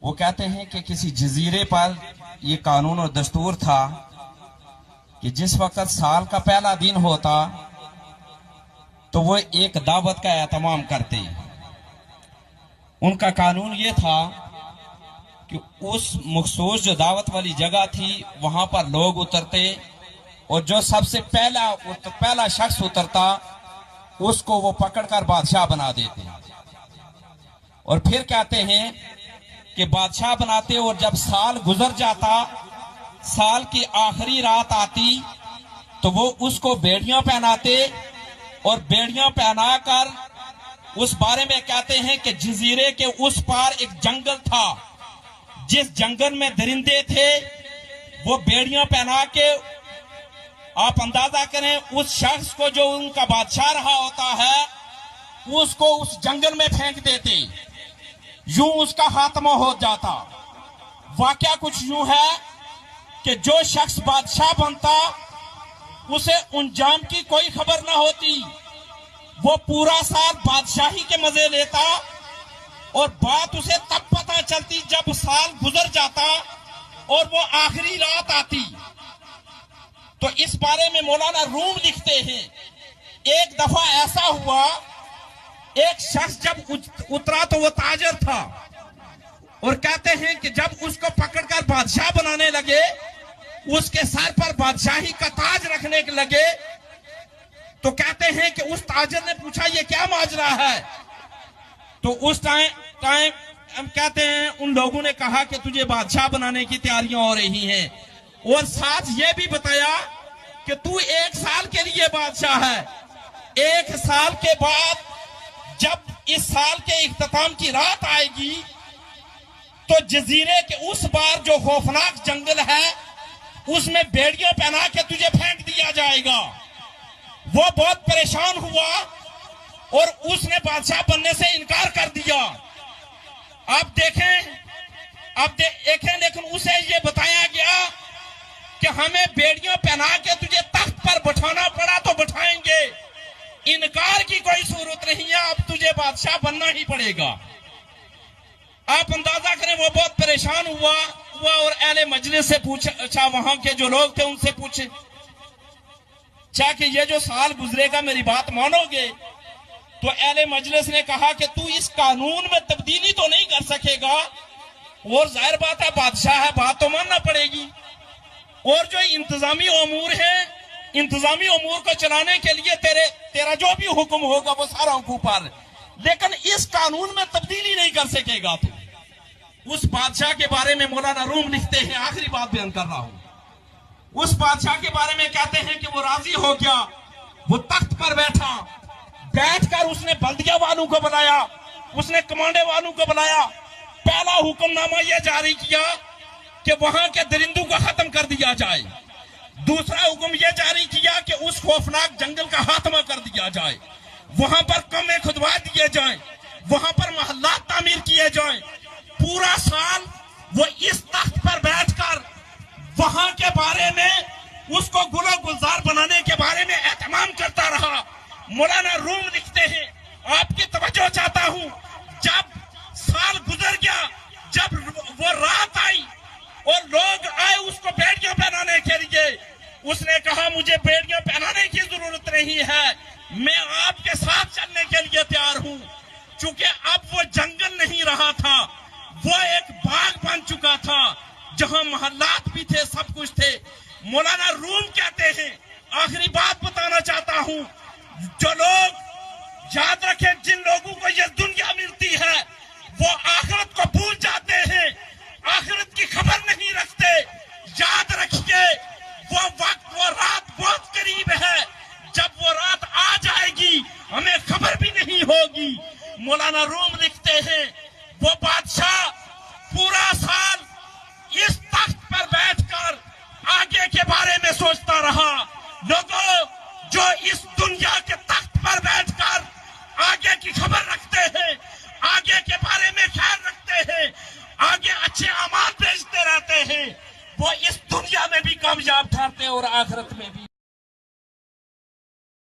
وہ کہتے ہیں کہ کسی جزیرے پر یہ قانون اور دستور تھا کہ جس وقت سال کا پہلا دن ہوتا تو وہ ایک دعوت کا اہتمام کرتے. ان کا قانون یہ تھا کہ اس مخصوص جو دعوت والی جگہ تھی وہاں پر لوگ اترتے اور جو سب سے پہلا شخص اترتا اس کو وہ پکڑ کر بادشاہ بنا دیتے. اور پھر کہتے ہیں کہ بادشاہ بناتے اور جب سال گزر جاتا، سال کی آخری رات آتی تو وہ اس کو بیڑیاں پہناتے اور بیڑیاں پہنا کر اس بارے میں کہتے ہیں کہ جزیرے کے اس پار ایک جنگل تھا، جس جنگل میں درندے تھے وہ بیڑیاں پہنا کے آپ اندازہ کریں اس شخص کو جو ان کا بادشاہ رہا ہوتا ہے اس کو اس جنگل میں پھینک دیتے، یوں اس کا خاتمہ ہو جاتا. واقعہ کچھ یوں ہے کہ جو شخص بادشاہ بنتا اسے انجام کی کوئی خبر نہ ہوتی، وہ پورا سال بادشاہی کے مزے لیتا اور بات اسے تب پتہ چلتی جب سال گزر جاتا اور وہ آخری رات آتی. تو اس بارے میں مولانا روم لکھتے ہیں ایک دفعہ ایسا ہوا، ایک شخص جب اترا تو وہ تاجر تھا اور کہتے ہیں کہ جب اس کو پکڑ کر بادشاہ بنانے لگے، اس کے سر پر بادشاہی کا تاج رکھنے لگے، تو کہتے ہیں کہ اس تاجر نے پوچھا یہ کیا ماجرا ہے؟ تو اس ٹائم ہم کہتے ہیں ان لوگوں نے کہا کہ تجھے بادشاہ بنانے کی تیاریاں ہو رہی ہیں اور ساتھ یہ بھی بتایا کہ تو 1 سال کے لیے بادشاہ ہے. 1 سال کے بعد جب اس سال کے اختتام کی رات آئے گی تو جزیرے کے اس بار جو خوفناک جنگل ہے اس میں بیڑیاں پہنا کے تجھے پھینک دیا جائے گا. وہ بہت پریشان ہوا اور اس نے بادشاہ بننے سے انکار کر دیا. آپ دیکھیں لیکن اسے یہ بتایا گیا کہ ہمیں بیڑیاں پہنا کے تجھے تخت پر بٹھانا پڑا تو بٹھائیں گے، انکار کی کوئی صورت نہیں ہے، اب تجھے بادشاہ بننا ہی پڑے گا. آپ اندازہ کریں وہ بہت پریشان ہوا اور اہل مجلس سے پوچھا، وہاں کے جو لوگ تھے ان سے پوچھے چاہ کہ یہ جو سال گزرے گا میری بات مانو گے؟ تو اہل مجلس نے کہا کہ تو اس قانون میں تبدیلی تو نہیں کر سکے گا اور ظاہر بات ہے بادشاہ ہے، بات تو ماننا پڑے گی، اور جو انتظامی امور ہیں انتظامی امور کو چلانے کے لیے تیرا جو بھی حکم ہوگا وہ سارا حکم پر، لیکن اس قانون میں تبدیلی نہیں کر سکے گا. تو اس بادشاہ کے بارے میں مولانا روم لکھتے ہیں، آخری بات بیان کر رہا ہوں، اس بادشاہ کے بارے میں کہتے ہیں کہ وہ راضی ہو گیا، وہ تخت پر بیٹھ کر اس نے بلدیہ والوں کو بلایا، اس نے کمانڈے والوں کو بلایا، پہلا حکم نامہ یہ جاری کیا کہ وہاں کے درندوں کو ختم کر دیا جائے. دوسرا حکم یہ جاری کیا کہ اس خوفناک جنگل کا خاتمہ کر دیا جائے، وہاں پر کنویں کھدوا دیے جائیں، وہاں پر محلات تعمیر کیے جائیں. پورا سال وہ اس تخت پر بیٹھ کر وہاں کے بارے میں اس کو گل و گلزار بنانے کے بارے میں اہتمام کرتا رہا. مولانا روم لکھتے ہیں، آپ کی توجہ چاہتا ہوں، جب سال گزر گیا، جب وہ رات آئی اور لوگ آئے اس کو بیڑیاں پہنانے کے لیے، اس نے کہا مجھے بیڑیاں پہنانے کی ضرورت نہیں ہے، میں آپ کے ساتھ چلنے کے لیے تیار ہوں. چونکہ اب وہ جنگل نہیں رہا تھا، وہ ایک باغ بن چکا تھا جہاں محلات بھی تھے، سب کچھ تھے. مولانا روم کہتے ہیں، آخری بات بتانا چاہتا ہوں، جو لوگ یاد رکھیں جن لوگوں کو یہ دنیا ملتی ہے وہ آخرت کو بھول جاتے ہیں، آخرت کی خبر نہیں رکھتے. یاد رکھیے وہ وقت، وہ رات بہت قریب ہے، جب وہ رات آ جائے گی ہمیں خبر بھی نہیں ہوگی. مولانا روم لکھتے ہیں وہ بادشاہ پورا سال اس تخت پر بیٹھ کر آگے کے بارے میں سوچتا رہا. لوگوں جو اس دنیا کے تخت پر بیٹھ کر آگے کی خبر رکھتے ہیں، آگے کے بارے میں خیال رکھتے ہیں، آگے اچھے اعمال بھیجتے رہتے ہیں، وہ اس دنیا میں بھی کامیاب ٹھہرتے ہیں اور آخرت میں بھی.